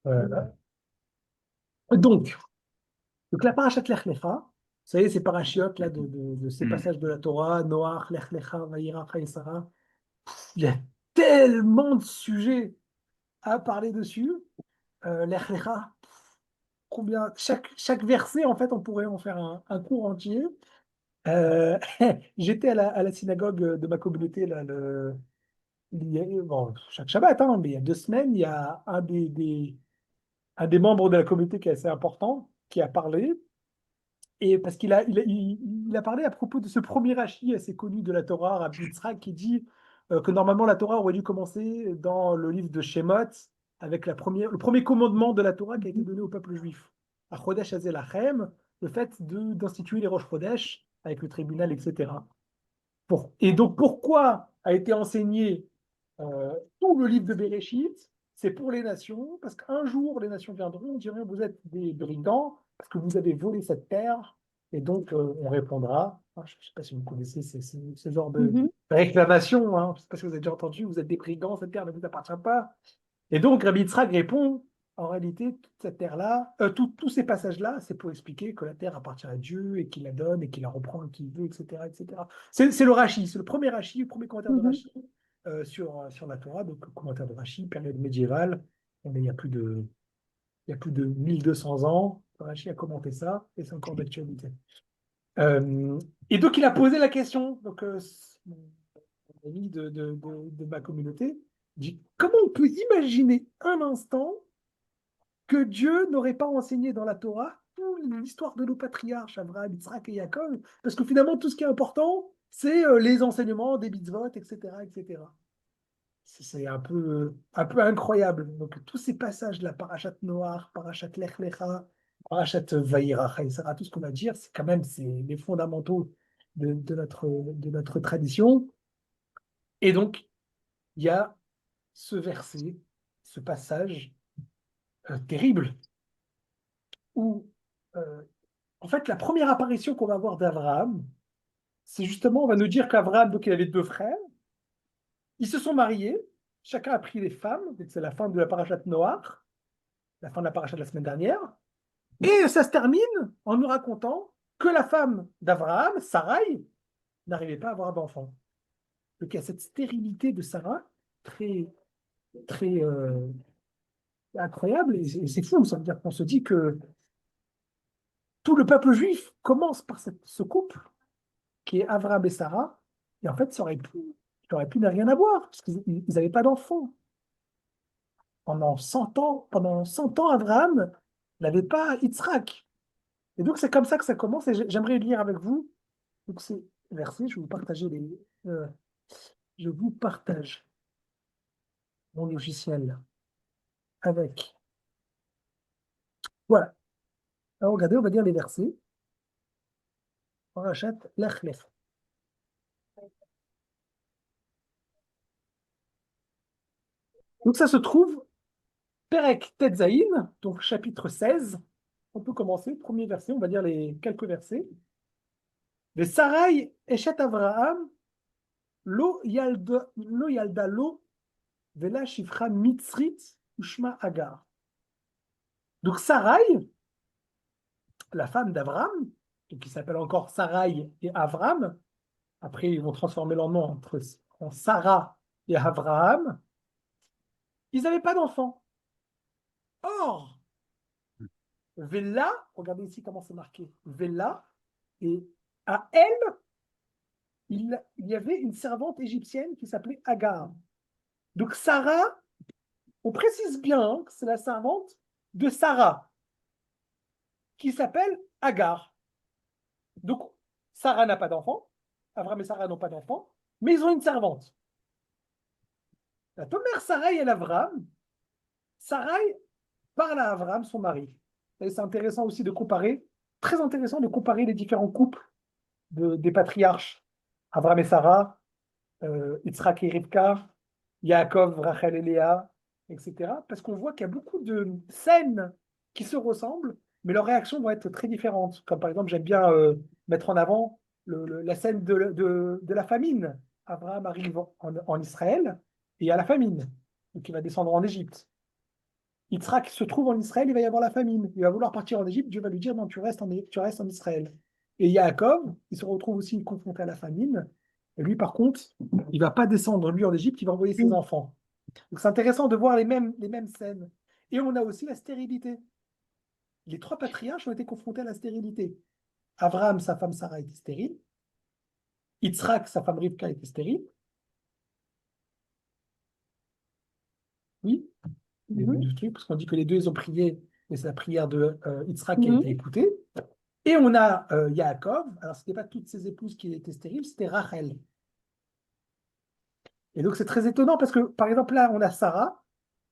Voilà. Donc, donc la parashat Lech Lecha, vous savez, ces parachiotes là de ces Hmm. passages de la Torah, Noach, Lech Lecha, Vayira, Sarah, il y a tellement de sujets à parler dessus. Lech Lecha, chaque verset, en fait, on pourrait en faire un cours entier. Euh, J'étais à la synagogue de ma communauté, là, bon, chaque Shabbat, hein, mais il y a 2 semaines, il y a un des membres de la communauté qui est assez important, qui a parlé, et parce qu'il a parlé à propos de ce premier Rashi assez connu de la Torah, Rabbi Yitzhak, qui dit que normalement la Torah aurait dû commencer dans le livre de Shemot, avec le premier commandement de la Torah qui a été donné au peuple juif. À Chodesh Hazel Lachem, le fait d'instituer les Rosh Chodesh avec le tribunal, etc. Et donc, pourquoi a été enseigné tout le livre de Béréchit? C'est pour les nations, parce qu'un jour, les nations viendront, diront, vous êtes des brigands, parce que vous avez volé cette terre, et donc on répondra, je ne sais pas si vous connaissez ce genre de Mhm. réclamation, hein, je ne sais pas si vous avez déjà entendu, vous êtes des brigands, cette terre ne vous appartient pas. Et donc, Rabbi Yitzhak répond, en réalité, toute cette terre-là, tous ces passages-là, c'est pour expliquer que la terre appartient à Dieu et qu'il la donne et qu'il la reprend et qu'il veut, etc., etc. C'est le Rashi, c'est le premier Rashi, le premier commentaire de Mhm. Rashi sur la Torah, donc commentaire de Rashi, période médiévale. On est il y a plus de 1200 ans. Rashi a commenté ça et c'est encore d'actualité. Euh, et donc, il a posé la question. Donc, mon ami de ma communauté dit comment on peut imaginer un instant que Dieu n'aurait pas enseigné dans la Torah toute l'histoire de nos patriarches, Abraham, Yitzhak et Jacob, parce que finalement, tout ce qui est important, c'est les enseignements des mitzvot, etc., etc. C'est un peu incroyable. Donc, tous ces passages-là, Parashat Noach, Parashat Lech Lecha, Parashat Vayera, etc., tout ce qu'on va dire, c'est quand même les fondamentaux de notre tradition. Et donc, il y a ce verset, ce passage terrible où, euh, en fait, la première apparition qu'on va voir d'Abraham, c'est justement, on va nous dire qu'Abraham, donc il avait 2 frères, ils se sont mariés, chacun a pris les femmes, c'est la fin de la parashat Noach, la fin de la parashat de la semaine dernière, et ça se termine en nous racontant que la femme d'Abraham, Sarai, n'arrivait pas à avoir d'enfant. Donc il y a cette stérilité de Sarah, très, très incroyable, et c'est fou, ça veut dire qu'on se dit que tout le peuple juif commence par ce couple qui est Avraham et Sarah, et en fait, ça aurait pu ne rien avoir, parce qu'ils n'avaient pas d'enfants. Pendant 100 ans, Abraham n'avait pas Yitzhak. Et donc, c'est comme ça que ça commence, et j'aimerais lire avec vous. Donc, ces versets, je vais vous partager je vous partage mon logiciel avec. Voilà. Alors, regardez, on va dire les versets. Parashat Lech Lech. Donc, ça se trouve, Perek Tetzaïn, donc chapitre 16. On peut commencer, premier verset, on va dire les quelques versets. Le Sarai Eshet Avraham, lo yalda lo, vela shifra mitzrit, ushma agar. Donc Sarai, la femme d'Abraham, qui s'appelle encore Sarai et Avram, après ils vont transformer leur nom en Sarah et Abraham, ils n'avaient pas d'enfants. Or, Vela, regardez ici comment c'est marqué, Vela, et à elle, il y avait une servante égyptienne qui s'appelait Agar. Donc Sarah, on précise bien hein, que c'est la servante de Sarah, qui s'appelle Agar. Donc Sarah n'a pas d'enfant, Abraham et Sarah n'ont pas d'enfant, mais ils ont une servante. La mère Sarai et Abraham, Sarai parle à Abraham, son mari. Et c'est intéressant aussi de comparer, très intéressant de comparer les différents couples des patriarches, Abraham et Sarah, Yitzhak et Rivka, Yaakov, Rachel et Léa, etc. Parce qu'on voit qu'il y a beaucoup de scènes qui se ressemblent, mais leurs réactions vont être très différentes. Comme par exemple, j'aime bien mettre en avant la scène de la famine. Abraham arrive en Israël et il y a la famine, donc il va descendre en Égypte. Yitzhak se trouve en Israël, il va y avoir la famine. Il va vouloir partir en Égypte, Dieu va lui dire non, tu restes en Israël. Et Yaakov, il se retrouve aussi confronté à la famine. Et lui, par contre, il ne va pas descendre, lui, en Égypte, il va envoyer ses enfants. Donc c'est intéressant de voir les mêmes scènes. Et on a aussi la stérilité. Les trois patriarches ont été confrontés à la stérilité. Abraham, sa femme Sarah, était stérile. Yitzhak, sa femme Rivka, était stérile. Oui, il y a eu Mhm. deux trucs, parce qu'on dit que les deux, ils ont prié, et c'est la prière de Yitzhak qui a été Mhm. écoutée. Et on a Yaakov, alors ce n'était pas toutes ses épouses qui étaient stériles, c'était Rachel. Et donc c'est très étonnant parce que, par exemple, là, on a Sarah.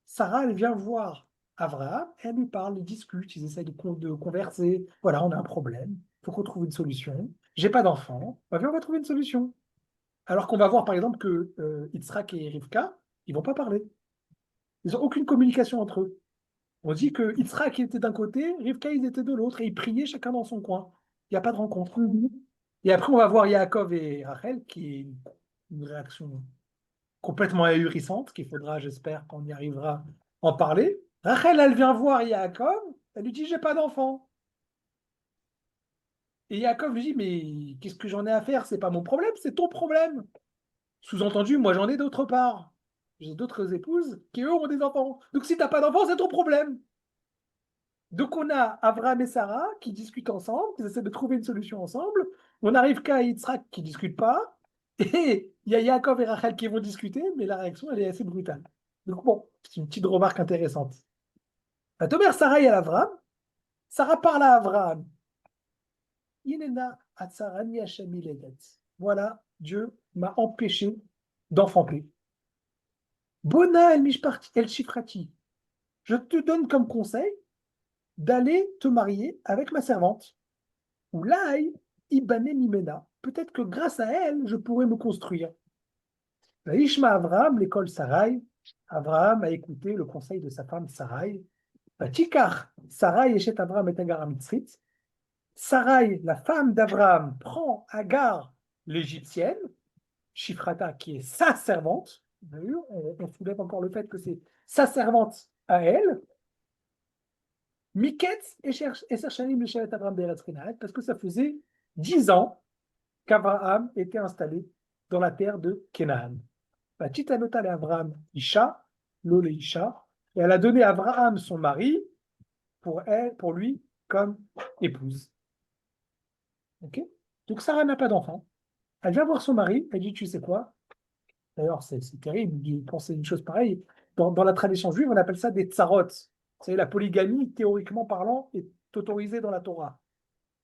Sarah, elle vient voir Abraham, elle lui parle, ils discutent, ils essayent de converser. Voilà, on a un problème, il faut qu'on trouve une solution. J'ai pas d'enfant, bah, viens, on va trouver une solution. Alors qu'on va voir, par exemple, que Yitzhak et Rivka, ils vont pas parler. Ils n'ont aucune communication entre eux. On dit que Yitzhak était d'un côté, Rivka, ils étaient de l'autre, et ils priaient chacun dans son coin. Il n'y a pas de rencontre. Mhm. Et après, on va voir Yaakov et Rachel, qui est une réaction complètement ahurissante, qu'il faudra, j'espère, qu'on y arrivera à en parler. Rachel, elle vient voir Yaakov, elle lui dit, j'ai pas d'enfant. Et Yaakov lui dit, mais qu'est-ce que j'en ai à faire? C'est pas mon problème, c'est ton problème. Sous-entendu, moi j'en ai d'autre part. J'ai d'autres épouses qui, eux, ont des enfants. Donc si t'as pas d'enfant, c'est ton problème. Donc on a Abraham et Sarah qui discutent ensemble, qui essaient de trouver une solution ensemble. On arrive qu'à Yitzhak qui ne discutent pas. Et il y a Yaakov et Rachel qui vont discuter, mais la réaction, elle est assez brutale. Donc bon, c'est une petite remarque intéressante. Tomer Sarah et Abraham. Sarah parle à Abraham. Inena atzarani Hashem iledet. Voilà, Dieu m'a empêché d'enfanter. Bona el shifrati. Je te donne comme conseil d'aller te marier avec ma servante. Ou l'aïe, Ibane Mimena. Peut-être que grâce à elle, je pourrais me construire. Ishma Avraham, l'école Sarai. Avraham a écouté le conseil de sa femme Sarai. Tikar, Sarai Eshet Avraham et Agar Mitzrit. Sarai, la femme d'Avraham, prend Agar, l'égyptienne, Shifrata, qui est sa servante. Vous avez vu, on soulève encore le fait que c'est sa servante à elle. Miketz et Shanim Meshavet Avraham d'Eretz Kenaret, parce que ça faisait 10 ans qu'Abraham était installé dans la terre de Canaan. La Titanota et Abraham Isha, l'Ole Isha, et elle a donné à Abraham son mari pour lui comme épouse. Okay. Donc Sarah n'a pas d'enfant. Elle vient voir son mari, elle dit, tu sais quoi? D'ailleurs, c'est terrible de penser une chose pareille. Dans la tradition juive, on appelle ça des tsarot. C'est la polygamie, théoriquement parlant, est autorisée dans la Torah.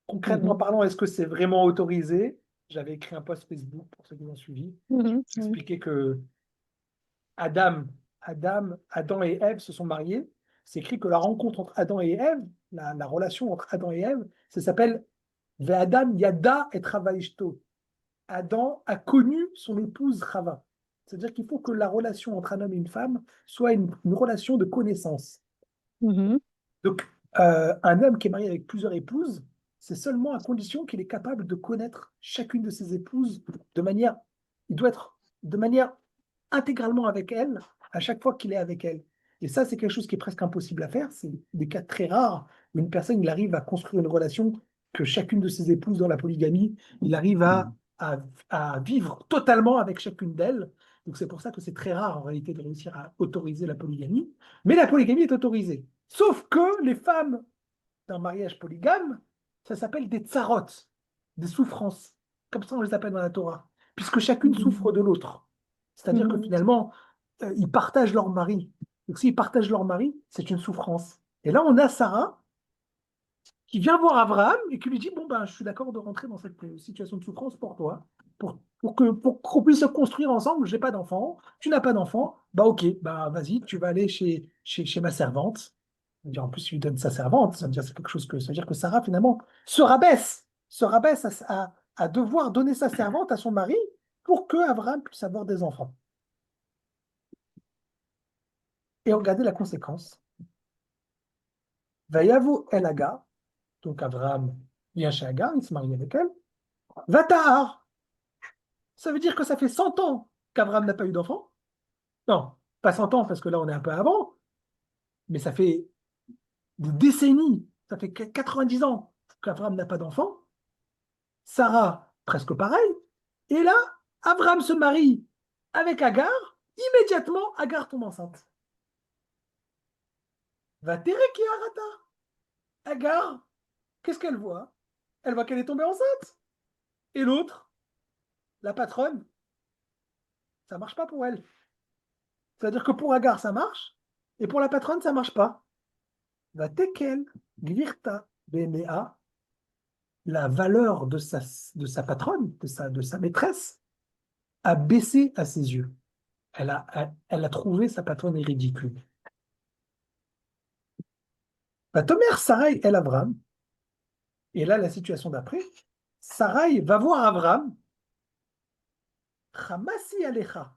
Concrètement Mhm. parlant, est-ce que c'est vraiment autorisé? J'avais écrit un post Facebook pour ceux qui m'ont suivi. Mhm. Mhm. J'expliquais que Adam et Ève se sont mariés. C'est écrit que la rencontre entre Adam et Ève, la relation entre Adam et Ève, ça s'appelle Ve'adam yada et travaishto. Adam a connu son épouse Chava. C'est-à-dire qu'il faut que la relation entre un homme et une femme soit une relation de connaissance. Mhm. Donc, un homme qui est marié avec plusieurs épouses, c'est seulement à condition qu'il est capable de connaître chacune de ses épouses de manière, il doit être de manière intégralement avec elle à chaque fois qu'il est avec elle. Et ça, c'est quelque chose qui est presque impossible à faire. C'est des cas très rares où une personne il arrive à construire une relation que chacune de ses épouses dans la polygamie, il arrive à vivre totalement avec chacune d'elles. Donc c'est pour ça que c'est très rare en réalité de réussir à autoriser la polygamie. Mais la polygamie est autorisée. Sauf que les femmes d'un mariage polygame, ça s'appelle des tsarot, des souffrances. Comme ça, on les appelle dans la Torah. Puisque chacune souffre de l'autre. C'est-à-dire que Mhm. finalement, ils partagent leur mari. Donc s'ils partagent leur mari, c'est une souffrance. Et là, on a Sarah qui vient voir Abraham et qui lui dit, bon, ben, je suis d'accord de rentrer dans cette situation de souffrance pour toi, pour qu'on puisse se construire ensemble. J'ai pas d'enfant, tu n'as pas d'enfant, bah ok, bah vas-y, tu vas aller chez ma servante. En plus, il lui donne sa servante, ça veut dire c'est quelque chose que ça veut dire que Sarah finalement se rabaisse à devoir donner sa servante à son mari pour que Abraham puisse avoir des enfants. Et regardez la conséquence. Vayavu el Hagar, donc Abraham vient chez Hagar, il se marie avec elle. Vatahar, ça veut dire que ça fait 100 ans qu'Abraham n'a pas eu d'enfant. Non, pas 100 ans parce que là on est un peu avant. mais ça fait des décennies, ça fait 90 ans qu'Abraham n'a pas d'enfant. Sarah, presque pareil. Et là, Abraham se marie avec Agar. Immédiatement, Agar tombe enceinte. Va Tereki Arata. Agar, qu'est-ce qu'elle voit? Elle voit qu'elle est tombée enceinte. Et l'autre, la patronne, ça marche pas pour elle. C'est-à-dire que pour Agar, ça marche, et pour la patronne, ça marche pas. Va Tekel, Gvirta, Benea, la valeur de sa patronne, de sa maîtresse, a baissé à ses yeux. Elle a trouvé sa patronne ridicule. Va Tomer Sarai El Avram, et là, la situation d'après, Sarai va voir Avram, Chamasi Alecha,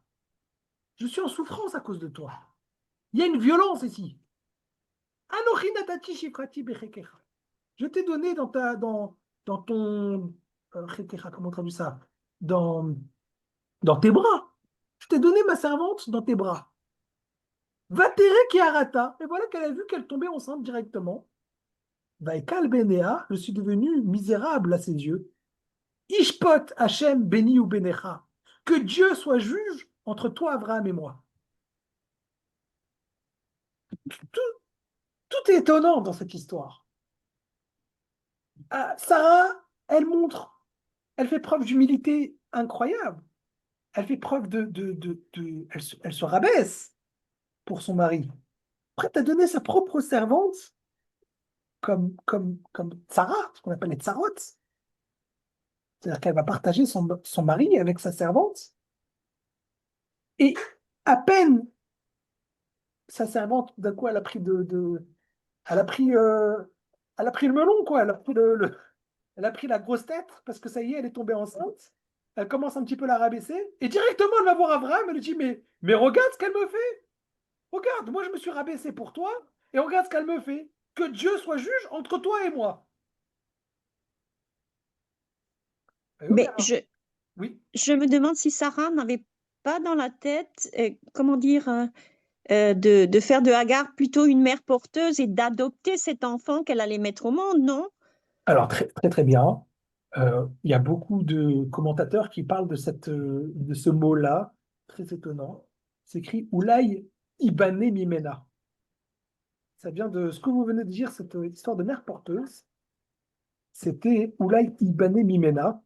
je suis en souffrance à cause de toi. Il y a une violence ici. Anochi natati shifrati bechekecha. Je t'ai donné dans ton. Chekecha, comment on traduit ça? Dans, dans tes bras. Je t'ai donné ma servante dans tes bras. Va terre qui arata. Et voilà qu'elle a vu qu'elle tombait enceinte directement. Vaikal benea, je suis devenu misérable à ses yeux. Ishpot Hachem béni ou benecha. Que Dieu soit juge entre toi, Abraham, et moi. Tout, tout est étonnant dans cette histoire. Sarah, elle montre, elle fait preuve d'humilité incroyable. Elle fait preuve elle se rabaisse pour son mari. Prête à donner sa propre servante comme Sarah, ce qu'on appelle les tsarot. C'est-à-dire qu'elle va partager son mari avec sa servante. Et à peine sa servante, d'un coup, elle a pris, elle a pris le melon, quoi. Elle a pris elle a pris la grosse tête parce que ça y est, elle est tombée enceinte. Elle commence un petit peu à la rabaisser et directement elle va voir Abraham. Elle lui dit mais regarde ce qu'elle me fait. Regarde, moi je me suis rabaissé pour toi et regarde ce qu'elle me fait. Que Dieu soit juge entre toi et moi. Et Mais Omer, oui. je me demande si Sarah n'avait pas dans la tête, comment dire, de faire de Hagar plutôt une mère porteuse et d'adopter cet enfant qu'elle allait mettre au monde, non? Alors très très très bien. Il y a beaucoup de commentateurs qui parlent de ce mot-là, très étonnant. C'est écrit Oulai Ibané Mimena. Ça vient de ce que vous venez de dire, cette histoire de mère porteuse. C'était Oulai Ibané Mimena.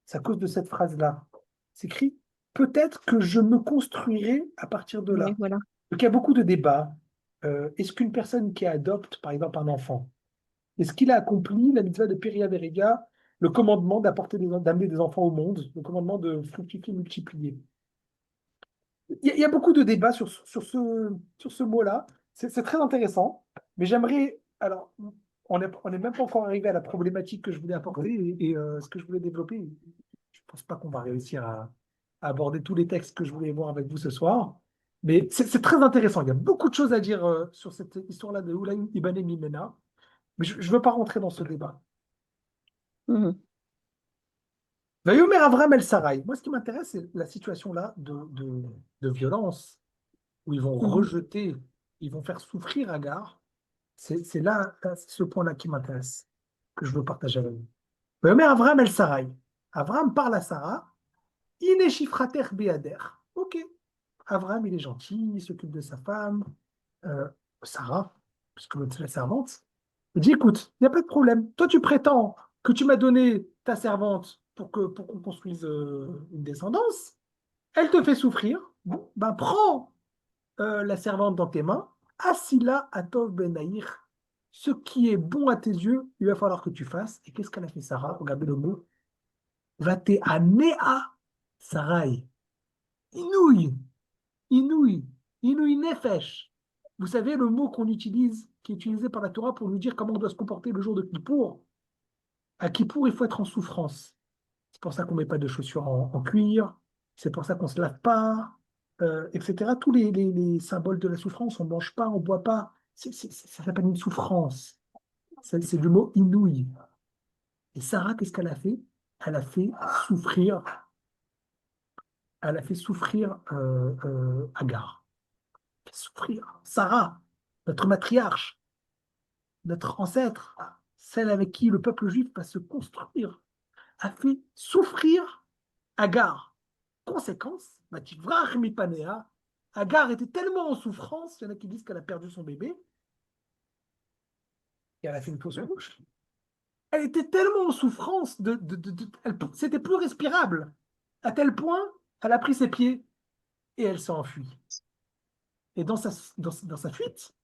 C'est à cause de cette phrase-là. C'est écrit peut-être que je me construirai à partir de Oui, là. voilà. Donc il y a beaucoup de débats. Est-ce qu'une personne qui adopte, par exemple, un enfant, est-ce qu'il a accompli la mitzvah de Peria Veriga, le commandement d'amener des enfants au monde, le commandement de fructifier, multiplier? Il y a beaucoup de débats sur ce mot-là. C'est très intéressant, mais j'aimerais. Alors, on est même pas encore arrivé à la problématique que je voulais apporter ce que je voulais développer. Je pense pas qu'on va réussir à aborder tous les textes que je voulais voir avec vous ce soir, mais c'est très intéressant. Il y a beaucoup de choses à dire sur cette histoire-là de Oulaï Ibn Mimena, mais je ne veux pas rentrer dans ce débat. Mhm. Vayomer Avram El Sarai. Moi, ce qui m'intéresse, c'est la situation là de violence, où ils vont Mhm. rejeter, ils vont faire souffrir Agar. C'est là, c'est ce point-là qui m'intéresse, que je veux partager avec vous. Vayomer Avram El Sarai. Avram parle à Sarah. Iné Shifrater Beader. Ok. Avram, il est gentil, il s'occupe de sa femme, euh, Sarah, puisque c'est la servante. Il dit, écoute, il n'y a pas de problème. Toi, tu prétends que tu m'as donné ta servante pour qu'on construise une descendance. Elle te fait souffrir. Bon, ben prends la servante dans tes mains. Asila Atov Ben Naïr. Ce qui est bon à tes yeux, il va falloir que tu fasses. Et qu'est-ce qu'elle a fait, Sarah? Regardez le mot. Vate Anea Sarai. Inouï. Inouï. Inouï Nefesh. Vous savez le mot qu'on utilise, qui est utilisé par la Torah pour nous dire comment on doit se comporter le jour de Kippour. À Kippour, il faut être en souffrance. C'est pour ça qu'on ne met pas de chaussures en cuir, c'est pour ça qu'on ne se lave pas, etc. Tous les symboles de la souffrance, on ne mange pas, on ne boit pas. Ça s'appelle une souffrance. C'est le mot inouï. Et Sarah, qu'est-ce qu'elle a fait? Elle a fait souffrir, elle a fait souffrir Agar. Souffrir. Sarah. notre matriarche, notre ancêtre, celle avec qui le peuple juif va se construire, a fait souffrir Agar. Conséquence, Vativrach mipanea, Agar était tellement en souffrance, il y en a qui disent qu'elle a perdu son bébé, et elle a fait une fausse couche. Elle était tellement en souffrance, c'était plus respirable, à tel point, elle a pris ses pieds et elle s'est enfuie. Et dans sa fuite,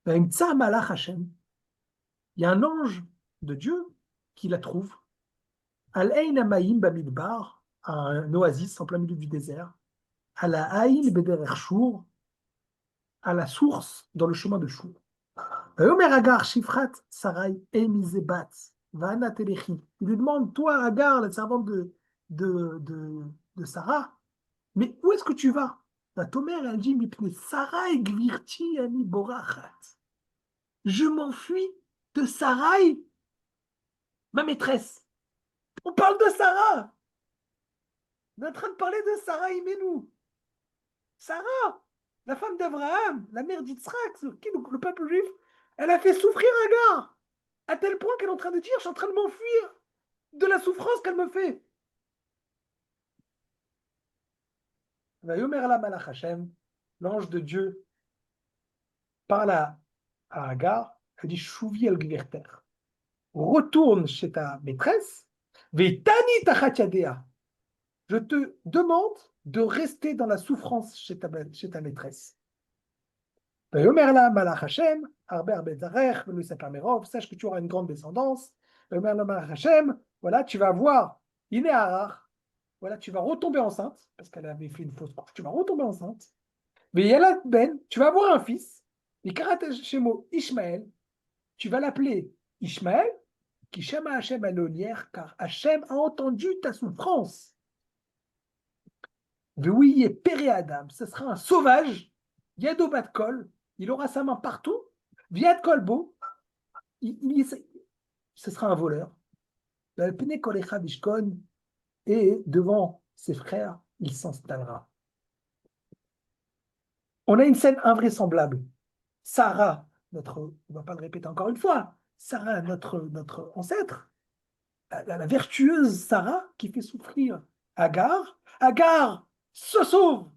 il y a une tsar malach Hashem, il y a un ange de Dieu qui la trouve, Al-Ain Amaïm Bamidbar, un oasis en plein milieu du désert, à la Aïn Bederer Shur, à la source dans le chemin de Shur. Omer Agar Shifrat Sarai Emizebat, Vana Telechi. Il lui demande, toi Agar, la servante de, de, de Sarah, mais où est-ce que tu vas? La Tomer, elle dit, Mipne Sarai Gvirti Ani Borachat. Je m'enfuis de Sarai, ma maîtresse. On parle de Sarah. On est en train de parler de Sarah Imenu. Sarah, la femme d'Abraham, la mère d'Yitzhak, sur qui le peuple juif, elle a fait souffrir Agar, à tel point qu'elle est en train de dire, je suis en train de m'enfuir de la souffrance qu'elle me fait. Vayomer la malach Hashem, l'ange de Dieu, parle à Agar, elle dit, Chouvi el gvirter, retourne chez ta maîtresse, Vetani tachat yadea. Je te demande de rester dans la souffrance chez ta maîtresse. Vayomer la malach Hashem, arbe arbe zarech, velu sefer merov, sache que tu auras une grande descendance. Vayomer la malach Hashem, voilà, tu vas voir, iné harar, voilà, tu vas retomber enceinte, parce qu'elle avait fait une fausse couche, tu vas retomber enceinte. Veyalat ben, tu vas avoir un fils, et karat shemo Ishmael, tu vas l'appeler Ishmael, qui shema Hashem alonière, car Hashem a entendu ta souffrance. Oui, est Péré Adam, ce sera un sauvage, Yado Batkol, il aura sa main partout, Viad Kolbo, ce sera un voleur. Et devant ses frères, il s'installera. On a une scène invraisemblable. Sarah, on ne va pas le répéter encore une fois, Sarah, notre ancêtre, la vertueuse Sarah qui fait souffrir Agar. Agar se sauve.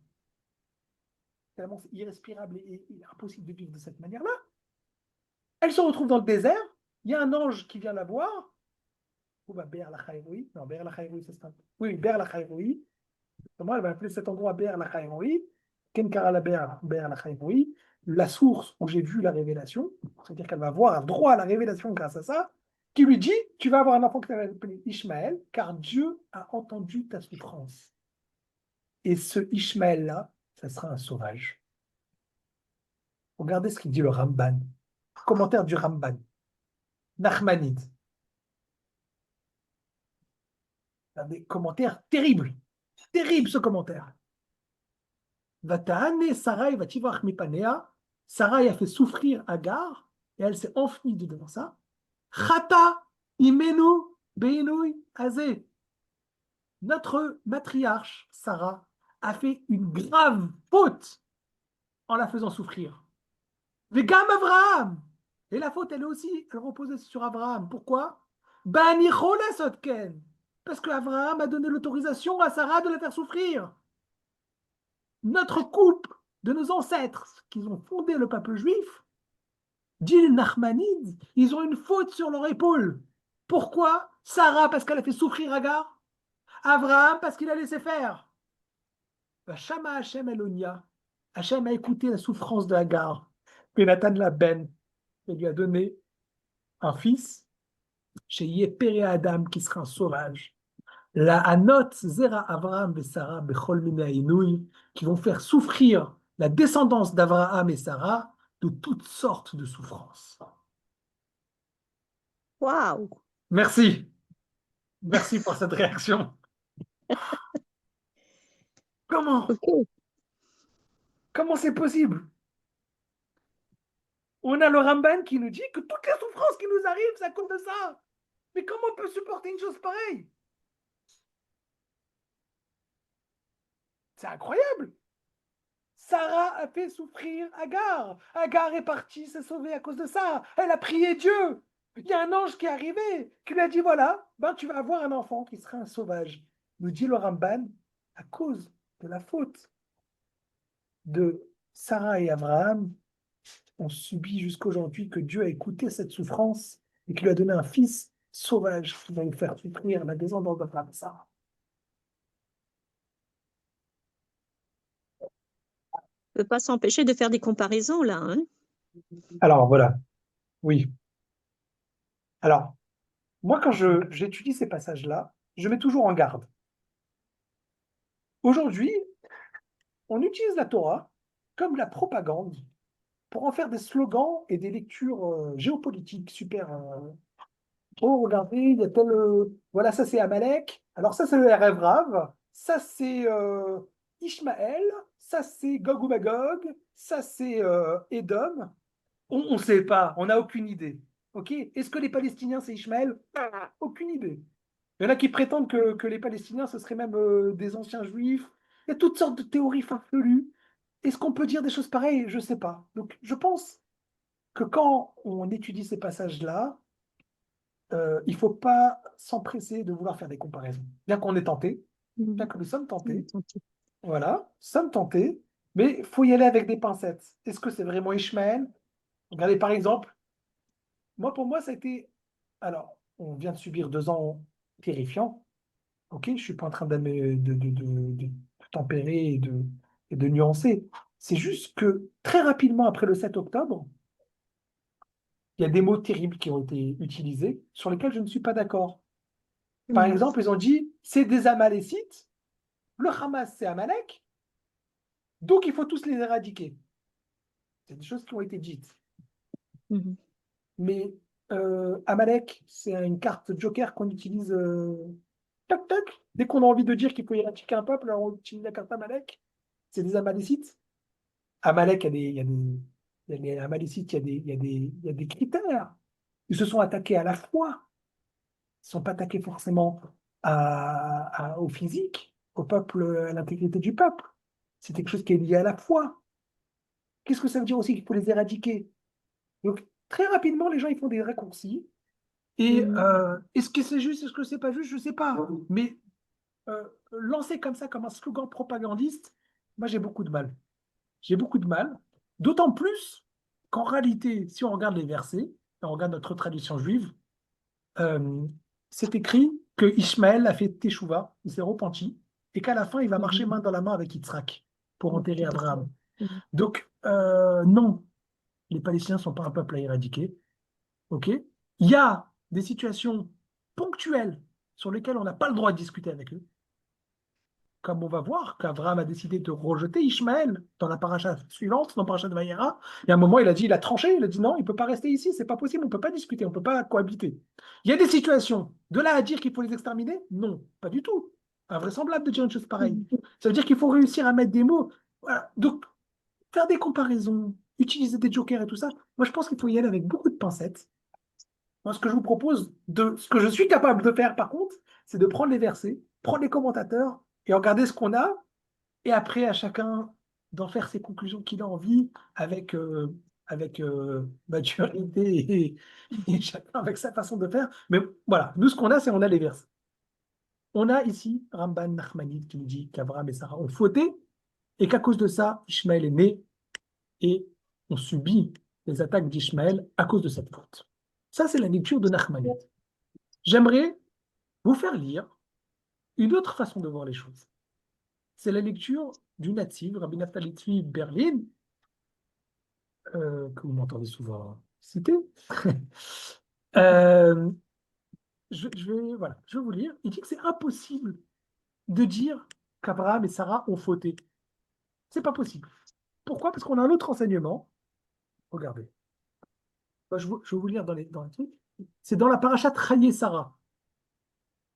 Tellement c'est irrespirable et impossible de vivre de cette manière-là. Elle se retrouve dans le désert. Il y a un ange qui vient la voir. Où va Be'er la Chayroui? Non, Be'er la Chayroui, c'est ça. Oui, Be'er la Chayroui. Comment elle va appeler cet endroit Be'er la Chayroui? Kenkara la Be'er la Chayroui. La source où j'ai vu la révélation. C'est-à-dire qu'elle va voir droit à la révélation grâce à ça. Qui lui dit, tu vas avoir un enfant qui s'appelle Ishmaël, car Dieu a entendu ta souffrance. Et ce Ishmaël-là, ça sera un sauvage. Regardez ce qu'il dit le Ramban. Commentaire du Ramban. Nachmanide. Des commentaires terribles. Terrible ce commentaire. Vatahane Sarai vativach mipanea. Sarai a fait souffrir Agar et elle s'est enfuie de devant ça. Chata imenu beinui azé. Notre matriarche Sarah a fait une grave faute en la faisant souffrir. Vegam Abraham. Et la faute, elle aussi, elle reposait sur Abraham. Pourquoi? Parce qu'Abraham a donné l'autorisation à Sarah de la faire souffrir. Notre couple de nos ancêtres qui ont fondé le peuple juif, dit les Nachmanides, ils ont une faute sur leur épaule. Pourquoi? Sarah parce qu'elle a fait souffrir Agar, Abraham parce qu'il a laissé faire. Shama Hashem Elonia, Hashem a écouté la souffrance de Agar, et Nathan la ben, il lui a donné un fils, chez Yépéré Adam qui sera un sauvage. La Hanot Zera Avraham et Sarah Bechol Minaïnouï, qui vont faire souffrir la descendance d'Abraham et Sarah de toutes sortes de souffrances. Waouh! Merci. Merci pour cette réaction. Comment? Ok. Comment c'est possible? On a le Ramban qui nous dit que toutes les souffrances qui nous arrivent, c'est à cause de ça. Mais comment on peut supporter une chose pareille? C'est incroyable. Sarah a fait souffrir Agar. Agar est partie se sauver à cause de ça. Elle a prié Dieu. Il y a un ange qui est arrivé, qui lui a dit, voilà, ben, tu vas avoir un enfant qui sera un sauvage. Nous dit le Ramban, à cause de la faute de Sarah et Abraham, on subit jusqu'à aujourd'hui que Dieu a écouté cette souffrance et qu'il lui a donné un fils sauvage qui va nous faire souffrir la descendance d'Abraham et Sarah. On ne peut pas s'empêcher de faire des comparaisons là, hein. Alors voilà, oui. Alors, moi, quand j'étudie ces passages-là, je mets toujours en garde. Aujourd'hui, on utilise la Torah comme la propagande pour en faire des slogans et des lectures géopolitiques super. Oh, regardez, il y a tel. Voilà, ça c'est Amalek. Alors, ça c'est le Erev Rav. Ça c'est Ishmaël. Ça c'est Gog ou Magog. Ça c'est Édom. On ne sait pas, on n'a aucune idée. Ok. Est-ce que les Palestiniens c'est Ishmaël? Aucune idée. Il y en a qui prétendent que les Palestiniens, ce seraient même des anciens juifs. Il y a toutes sortes de théories farfelues. Est-ce qu'on peut dire des choses pareilles? Je ne sais pas. Donc, je pense que quand on étudie ces passages-là, il ne faut pas s'empresser de vouloir faire des comparaisons. Bien qu'on est tenté, bien Mhm. que nous sommes tentés, Tant pis. voilà, sommes tentés, mais il faut y aller avec des pincettes. Est-ce que c'est vraiment Ishmaël? Regardez par exemple, moi pour moi, ça a été. Alors, on vient de subir 2 ans terrifiants. Ok, je ne suis pas en train de tempérer et de nuancer. C'est juste que très rapidement après le 7 octobre, il y a des mots terribles qui ont été utilisés sur lesquels je ne suis pas d'accord. Par Mhm. exemple, ils ont dit c'est des Amalécites, le Hamas c'est Amalek, donc il faut tous les éradiquer. C'est des choses qui ont été dites. Mhm. Mais Amalek, c'est une carte joker qu'on utilise tac tac. Dès qu'on a envie de dire qu'il faut éradiquer un peuple, alors on utilise la carte Amalek. C'est des Amalécites. Amalek, il y a les Amalécites, il y a des critères. Ils se sont attaqués à la foi. Ils ne sont pas attaqués forcément au physique, au peuple, à l'intégrité du peuple. C'est quelque chose qui est lié à la foi. Qu'est-ce que ça veut dire aussi qu'il faut les éradiquer? Donc, très rapidement, les gens ils font des raccourcis. Et Mhm. est-ce que c'est juste, est-ce que c'est pas juste? Je ne sais pas. Mais lancer comme ça, comme un slogan propagandiste, moi j'ai beaucoup de mal. J'ai beaucoup de mal. D'autant plus qu'en réalité, si on regarde les versets, et on regarde notre tradition juive, euh, c'est écrit que Ishmaël a fait Teshuvah, il s'est repenti, et qu'à la fin, il va marcher Mhm. main dans la main avec Yitzhak pour Oui, enterrer tout à fait. Abraham. Mhm. Donc, non, les Palestiniens ne sont pas un peuple à éradiquer. Ok. Il y a des situations ponctuelles sur lesquelles on n'a pas le droit de discuter avec eux. Comme on va voir qu'Abraham a décidé de rejeter Ishmaël dans la paracha suivante, dans la paracha de Vaïra. Et à un moment, il a tranché, il a dit non, il ne peut pas rester ici, c'est pas possible, on ne peut pas discuter, on ne peut pas cohabiter. Il y a des situations, de là à dire qu'il faut les exterminer, non, pas du tout. Invraisemblable de dire une chose pareille. Mhm. Ça veut dire qu'il faut réussir à mettre des mots. Voilà. Donc, faire des comparaisons, utiliser des jokers et tout ça, moi je pense qu'il faut y aller avec beaucoup de pincettes. Moi, ce que je vous propose, ce que je suis capable de faire par contre, c'est de prendre les versets, prendre les commentateurs et regarder ce qu'on a, et après à chacun d'en faire ses conclusions qu'il a envie avec maturité et chacun avec sa façon de faire. Mais voilà, nous ce qu'on a, c'est on a les versets. On a ici Ramban Nachmanide qui nous dit qu'Abraham et Sarah ont fauté et qu'à cause de ça, Ishmaël est né et on subit les attaques d'Ishmaël à cause de cette faute. Ça, c'est la lecture de Nachmanide. J'aimerais vous faire lire une autre façon de voir les choses. C'est la lecture du natif, Rabbi Naftali Tzvi Berlin, que vous m'entendez souvent citer. Euh, voilà, je vais vous lire. Il dit que c'est impossible de dire qu'Abraham et Sarah ont fauté. C'est pas possible. Pourquoi? Parce qu'on a un autre enseignement. Regardez. Je vais vous lire dans les trucs. C'est dans la parashat Chayé Sarah.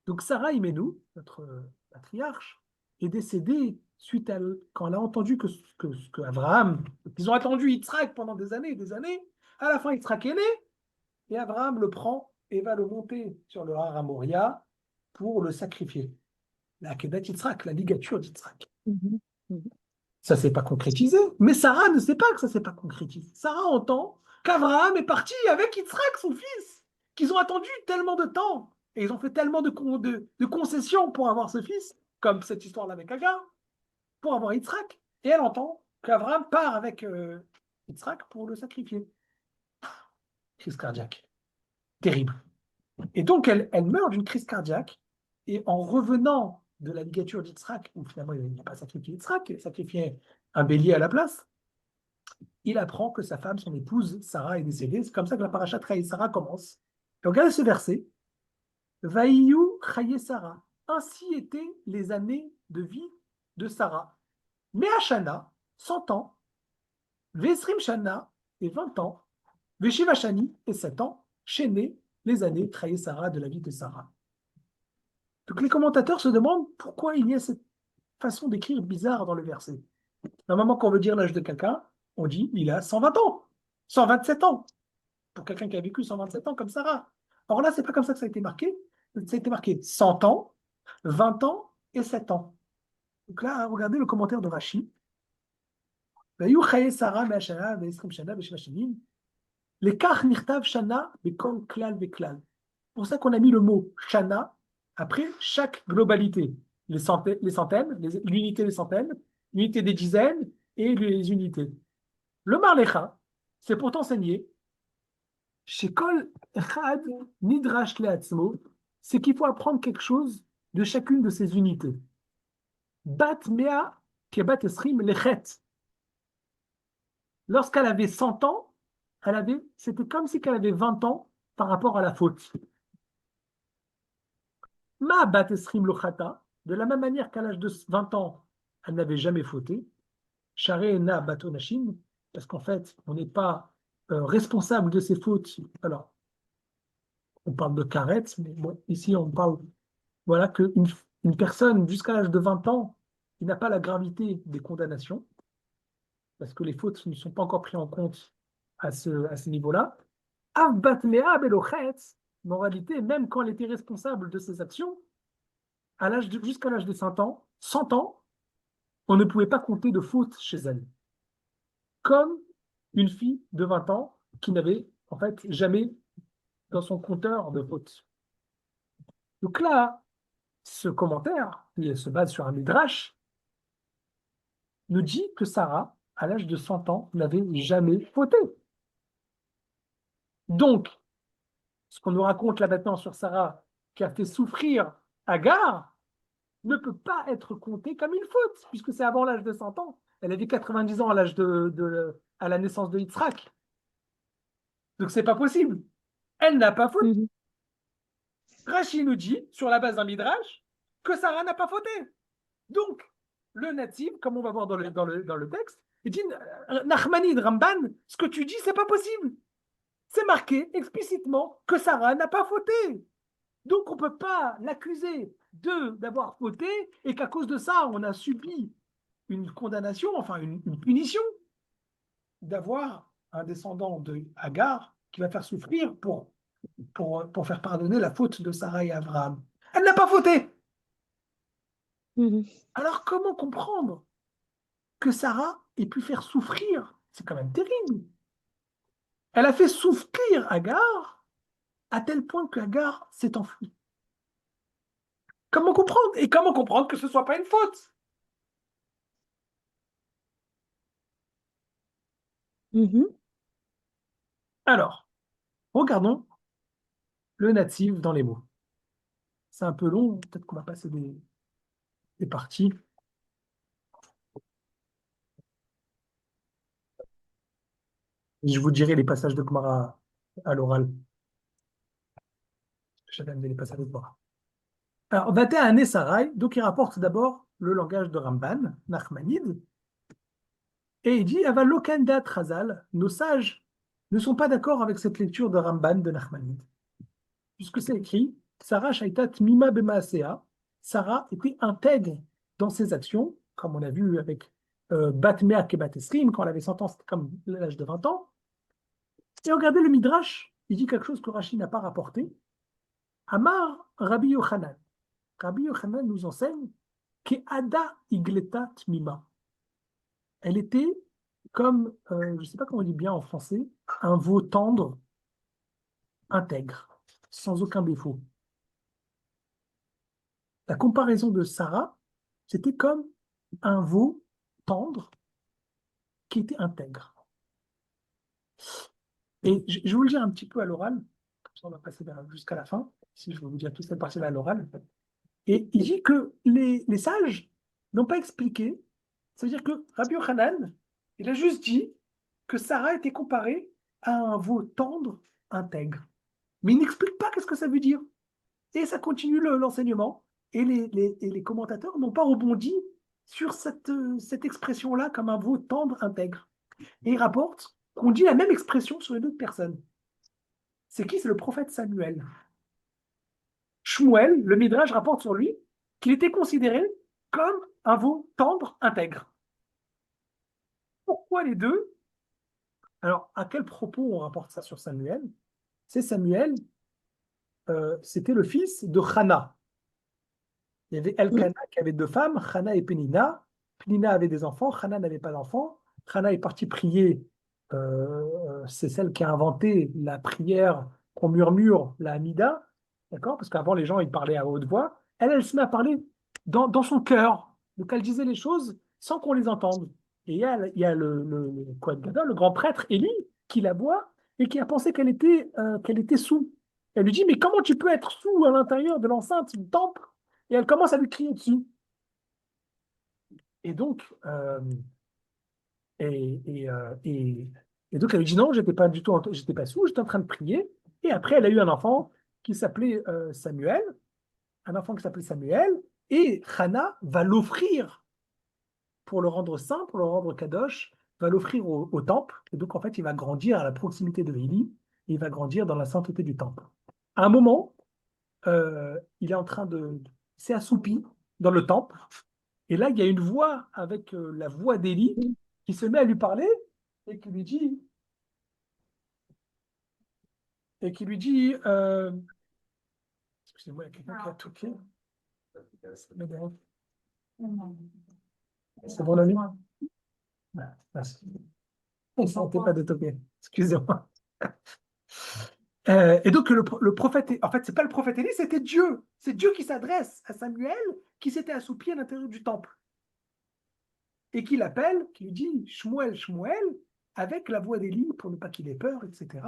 Donc Sarah Imenou, notre patriarche, est décédée suite à quand elle a entendu que Abraham, ils ont attendu Yitzhak pendant des années et des années. À la fin, Yitzhak est né et Abraham le prend et va le monter sur le Har Moria pour le sacrifier. La Kedat Yitzhak, la ligature d'Yitzhak. Mhm. Mhm. Ça ne s'est pas concrétisé. Mais Sarah ne sait pas que ça ne s'est pas concrétisé. Sarah entend qu'Abraham est parti avec Yitzhak, son fils, qu'ils ont attendu tellement de temps. Et ils ont fait tellement de concessions pour avoir ce fils, comme cette histoire-là avec Agar, pour avoir Yitzhak. Et elle entend qu'Abraham part avec Yitzhak pour le sacrifier. Crise cardiaque. Terrible. Et donc, elle meurt d'une crise cardiaque. Et en revenant de la ligature d'Yitzhak, où finalement il n'a pas sacrifié Yitzhak, il a sacrifié un bélier à la place, il apprend que sa femme, son épouse, Sarah, est décédée. C'est comme ça que la paracha Chaye Sarah commence. Et regardez ce verset. Vaïyu Chaye Sarah. Ainsi étaient les années de vie de Sarah. Me'ashana, 100 ans. Vesrim Shana, et 20 ans. Veshiva Shani, et 7 ans. Chaîné, les années Chaye Sarah de la vie de Sarah. Donc les commentateurs se demandent pourquoi il y a cette façon d'écrire bizarre dans le verset. Normalement, quand on veut dire l'âge de quelqu'un, on dit il a 120 ans, 127 ans, pour quelqu'un qui a vécu 127 ans comme Sarah. Or là, c'est pas comme ça que ça a été marqué. Ça a été marqué 100 ans, 20 ans et 7 ans. Donc là, regardez le commentaire de Rashi. L'écart nirtav shana bekol klal beklal. C'est pour ça qu'on a mis le mot shana après chaque globalité. Les centaines, l'unité des centaines, l'unité des dizaines et les unités. Le marlecha, c'est pour t'enseigner, chez kol echad nidrash leatzmo, c'est qu'il faut apprendre quelque chose de chacune de ces unités. Bat mea kebat esrim lechet. Lorsqu'elle avait 100 ans, c'était comme si elle avait 20 ans par rapport à la faute. Ma bat esrim lochata, de la même manière qu'à l'âge de 20 ans, elle n'avait jamais fauté. Share na batonashim, parce qu'en fait, on n'est pas responsable de ses fautes. Alors, on parle de karet, mais bon, ici, on parle, voilà, qu'une une personne jusqu'à l'âge de 20 ans, qui n'a pas la gravité des condamnations, parce que les fautes ne sont pas encore prises en compte à ce niveau-là. Avbatmea belochetz, mais en réalité, même quand elle était responsable de ses actions, jusqu'à l'âge de 100 ans, on ne pouvait pas compter de fautes chez elle. Comme une fille de 20 ans qui n'avait en fait jamais dans son compteur de fautes. Donc là, ce commentaire, qui se base sur un midrash, nous dit que Sarah, à l'âge de 100 ans, n'avait jamais fauté. Donc, ce qu'on nous raconte là maintenant sur Sarah, qui a fait souffrir Agar, ne peut pas être compté comme une faute, puisque c'est avant l'âge de 100 ans. Elle avait 90 ans à à la naissance de Yitzhak. Donc, c'est pas possible. Elle n'a pas fauté. Mhm. Rashi nous dit, sur la base d'un midrash, que Sarah n'a pas fauté. Donc, le natif, comme on va voir dans le texte, il dit Nachmanide, Ramban, ce que tu dis, c'est pas possible. C'est marqué explicitement que Sarah n'a pas fauté. Donc, on ne peut pas l'accuser d'avoir fauté et qu'à cause de ça, on a subi une condamnation, enfin une punition, d'avoir un descendant de Hagar qui va faire souffrir pour faire pardonner la faute de Sarah et Abraham. Elle n'a pas fauté. Mhm. Alors, comment comprendre que Sarah ait pu faire souffrir? C'est quand même terrible. Elle a fait souffrir Agar à tel point que Agar s'est enfuie. Comment comprendre? Et comment comprendre que ce ne soit pas une faute? Mhm. Alors, regardons le natif dans les mots. C'est un peu long, peut-être qu'on va passer des parties. Je vous dirai les passages de Gemara à l'oral. Chacun des passages de Gemara. Alors, 21 et Sarai, donc il rapporte d'abord le langage de Ramban, Nachmanide, et il dit Avalokandat Razal, nos sages ne sont pas d'accord avec cette lecture de Ramban de Nachmanide. Puisque c'est écrit Sarah Shaitat Mima Bemaasea, Sarah était intègre dans ses actions, comme on a vu avec Batmea et Batesrim, quand elle avait 100 ans, c'était comme l'âge de 20 ans. Et regardez le Midrash, il dit quelque chose que Rashi n'a pas rapporté. Amar Rabbi Yochanan. Rabbi Yochanan nous enseigne que Ada Igleta Tmima. Elle était comme, je ne sais pas comment on dit bien en français, un veau tendre, intègre, sans aucun défaut. La comparaison de Sarah, c'était comme un veau tendre qui était intègre. Et je vous le dis un petit peu à l'oral, comme ça on va passer jusqu'à la fin, si je vais vous dire toute cette partie-là à l'oral. Et il dit que les sages n'ont pas expliqué. Ça veut dire que Rabbi Yochanan, il a juste dit que Sarah était comparée à un veau tendre, intègre. Mais il n'explique pas qu'est-ce que ça veut dire. Et ça continue l'enseignement. Et les commentateurs n'ont pas rebondi sur cette expression-là comme un veau tendre, intègre. Et ils rapportent qu'on dit la même expression sur une autre personne. C'est qui? C'est le prophète Samuel. Shmuel, le Midrash rapporte sur lui qu'il était considéré comme un veau tendre, intègre. Pourquoi les deux? Alors, à quel propos on rapporte ça sur Samuel? C'est Samuel, c'était le fils de Hana. Il y avait Elkana qui avait deux femmes, Hana et Penina. Penina avait des enfants, Hana n'avait pas d'enfants. Hana est partie prier, c'est celle qui a inventé la prière qu'on murmure, la Hamida, d'accord? Parce qu'avant, les gens, ils parlaient à haute voix. Elle se met à parler dans son cœur. Donc, elle disait les choses sans qu'on les entende. Et il y a le Kohen Gadol, le grand prêtre, Élie, qui la voit et qui a pensé qu'elle était sous. Elle lui dit, mais comment tu peux être sous à l'intérieur de l'enceinte du temple? Et elle commence à lui crier dessus. Et donc, et donc elle lui dit non, j'étais pas du tout, j'étais pas sous, j'étais en train de prier. Et après, elle a eu un enfant qui s'appelait Samuel, un enfant qui s'appelait Samuel, et Hannah va l'offrir pour le rendre saint, pour le rendre kadosh, va l'offrir au temple. Et donc, en fait, il va grandir à la proximité de Élie, et il va grandir dans la sainteté du temple. À un moment, il est en train s'est assoupi dans le temple. Et là, il y a une voix avec la voix d'Élie qui se met à lui parler et qui lui dit, excusez-moi, il y a quelqu'un qui a toqué. C'est bon, ami? Ah, merci. On ne sentait pas de toquer. Excusez-moi. Et donc, le prophète, en fait, c'est pas le prophète Élie, c'était Dieu. C'est Dieu qui s'adresse à Samuel qui s'était assoupi à l'intérieur du temple. Et qui l'appelle, qui lui dit Shmuel, Shmuel, avec la voix d'Élie pour ne pas qu'il ait peur, etc.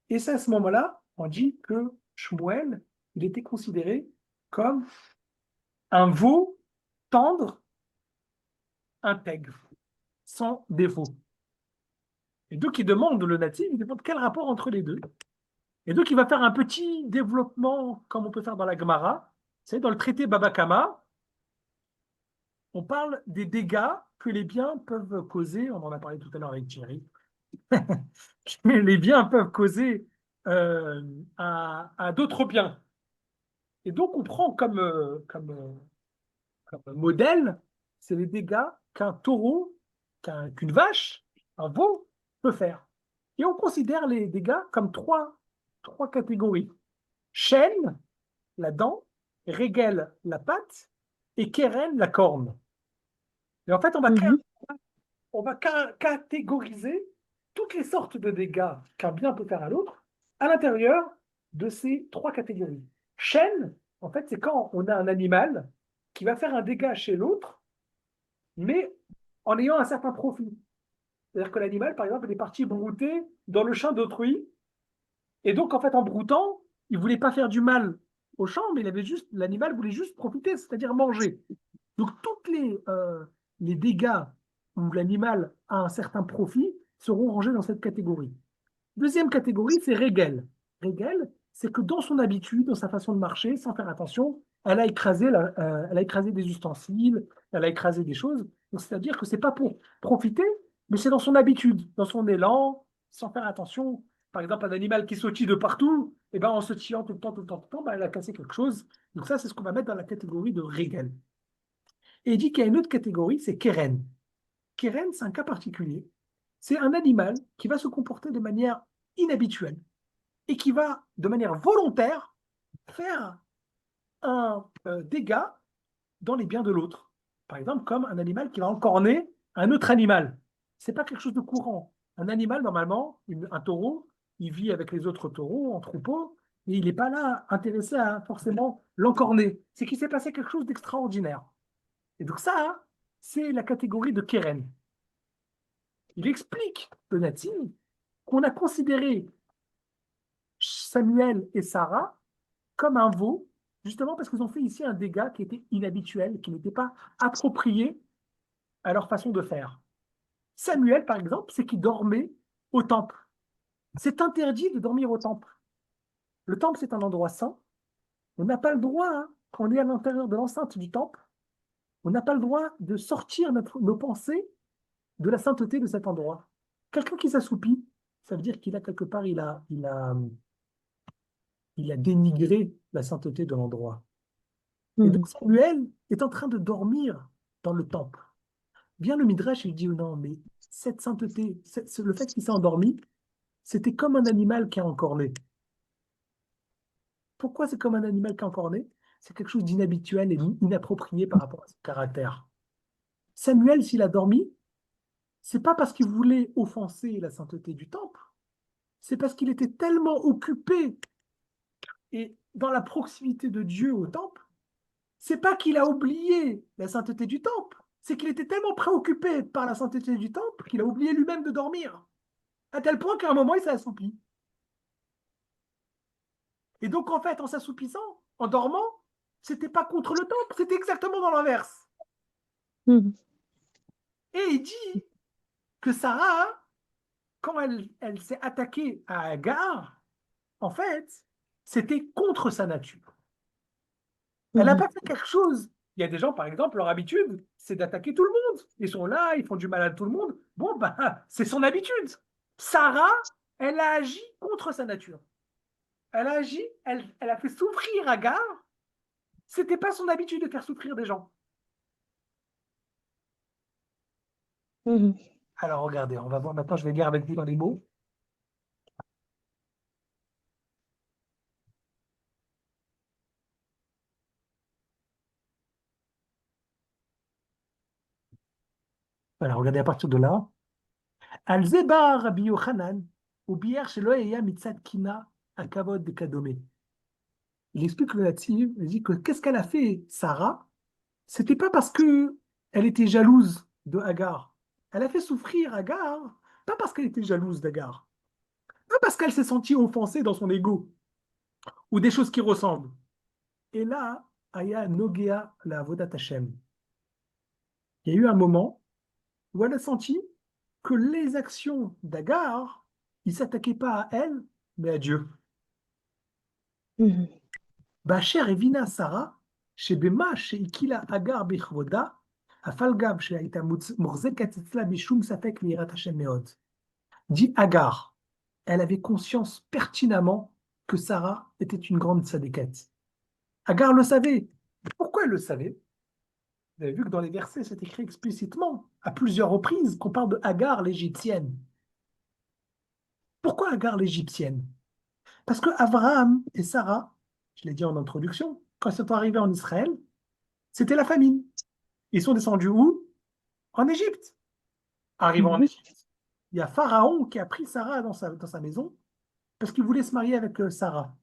Et c'est à ce moment-là, on dit que Shmuel, il était considéré comme un veau tendre, intègre, sans défaut. Et donc, il demande, le natif, il demande quel rapport entre les deux. Et donc, il va faire un petit développement, comme on peut faire dans la Gemara. C'est dans le traité Baba Kama, on parle des dégâts que les biens peuvent causer. On en a parlé tout à l'heure avec Thierry. Les biens peuvent causer à d'autres biens. Et donc, on prend comme modèle, c'est les dégâts qu'un taureau, qu'une vache, un veau peut faire. Et on considère les dégâts comme trois catégories. Chêne, la dent, régel, la patte, et keren, la corne. Et en fait, on va catégoriser toutes les sortes de dégâts qu'un bien peut faire à l'autre à l'intérieur de ces trois catégories. Chêne, en fait, c'est quand on a un animal qui va faire un dégât chez l'autre, mais en ayant un certain profit. C'est-à-dire que l'animal, par exemple, il est parti brouter dans le champ d'autrui, et donc, en fait, en broutant, il ne voulait pas faire du mal au champ, mais l'animal voulait juste profiter, c'est-à-dire manger. Donc, tous les dégâts où l'animal a un certain profit seront rangés dans cette catégorie. Deuxième catégorie, c'est régel. Régel, c'est que dans son habitude, dans sa façon de marcher, sans faire attention, elle a écrasé des ustensiles, elle a écrasé des choses. Donc, c'est-à-dire que ce n'est pas pour profiter, mais c'est dans son habitude, dans son élan, sans faire attention. Par exemple, un animal qui sautille de partout, et ben, en sautillant tout le temps, tout le temps, tout le temps, ben, elle a cassé quelque chose. Donc ça, c'est ce qu'on va mettre dans la catégorie de régel. Et il dit qu'il y a une autre catégorie, c'est keren. Keren, c'est un cas particulier. C'est un animal qui va se comporter de manière inhabituelle et qui va, de manière volontaire, faire un dégât dans les biens de l'autre. Par exemple, comme un animal qui va encorner un autre animal. C'est pas quelque chose de courant. Un animal, normalement, un taureau, il vit avec les autres taureaux en troupeau, et il n'est pas là intéressé à forcément l'encorner. C'est qu'il s'est passé quelque chose d'extraordinaire. Et donc ça, hein, c'est la catégorie de Keren. Il explique, le Natif, qu'on a considéré Samuel et Sarah comme un veau, justement parce qu'ils ont fait ici un dégât qui était inhabituel, qui n'était pas approprié à leur façon de faire. Samuel, par exemple, c'est qu'il dormait au temple. C'est interdit de dormir au temple. Le temple, c'est un endroit saint. On n'a pas le droit, hein, quand on est à l'intérieur de l'enceinte du temple, on n'a pas le droit de sortir nos pensées de la sainteté de cet endroit. Quelqu'un qui s'assoupit, ça veut dire qu'il a quelque part, il a dénigré la sainteté de l'endroit. Et donc Mhm. Samuel est en train de dormir dans le temple. Vient le Midrash et il dit, oh non, mais cette sainteté, le fait qu'il s'est endormi, c'était comme un animal qui a encorné. Pourquoi c'est comme un animal qui a encorné? C'est quelque chose d'inhabituel et inapproprié par rapport à son caractère. Samuel, s'il a dormi, c'est pas parce qu'il voulait offenser la sainteté du temple, c'est parce qu'il était tellement occupé et dans la proximité de Dieu au temple, c'est pas qu'il a oublié la sainteté du temple, c'est qu'il était tellement préoccupé par la sainteté du temple qu'il a oublié lui-même de dormir, à tel point qu'à un moment, il s'est assoupi. Et donc, en fait, en s'assoupissant, en dormant, c'était pas contre le temple, c'était exactement dans l'inverse. Mhm. Et il dit que Sarah, quand elle s'est attaquée à Agar, en fait, c'était contre sa nature. Elle n'a Mhm. pas fait quelque chose. Il y a des gens, par exemple, leur habitude, c'est d'attaquer tout le monde. Ils sont là, ils font du mal à tout le monde. Bon, ben, c'est son habitude. Sarah, elle a agi contre sa nature. Elle a agi, elle a fait souffrir Agar. C'était pas son habitude de faire souffrir des gens. Mhm. Alors, regardez, on va voir maintenant, je vais lire avec vous dans les mots. Voilà, regardez à partir de là. Al-Zeba Rabbi Yochanan, ou bière chez Loeya Mitzad Kina, à Kavod de Kadome. Il explique le natif, il dit que qu'est-ce qu'elle a fait, Sarah? C'était pas parce que elle était jalouse de Hagar. Elle a fait souffrir Hagar, pas parce qu'elle était jalouse d'Hagar, pas parce qu'elle s'est sentie offensée dans son ego, ou des choses qui ressemblent. Et là, Aya Nogea la Avodat Hashem. Il y a eu un moment où elle a senti que les actions d'Agar, ils ne s'attaquaient pas à elle, mais à Dieu. Mhm. Bacher et Vina Sarah, chez Bema, chez Ikila Agar Bechvoda, Afalgab, chez Aïta Morzeket Etzla Bishum Safek Mirat Hashem Meod. Dit Agar, elle avait conscience pertinemment que Sarah était une grande sadékette. Agar le savait. Pourquoi elle le savait? Vous avez vu que dans les versets, c'est écrit explicitement, à plusieurs reprises, qu'on parle de Agar l'Égyptienne. Pourquoi Agar l'Égyptienne? Parce que Abraham et Sarah, je l'ai dit en introduction, quand ils sont arrivés en Israël, c'était la famine. Ils sont descendus où? En Égypte. Arrivant en Mhm. Égypte, il y a Pharaon qui a pris Sarah dans sa maison parce qu'il voulait se marier avec Sarah.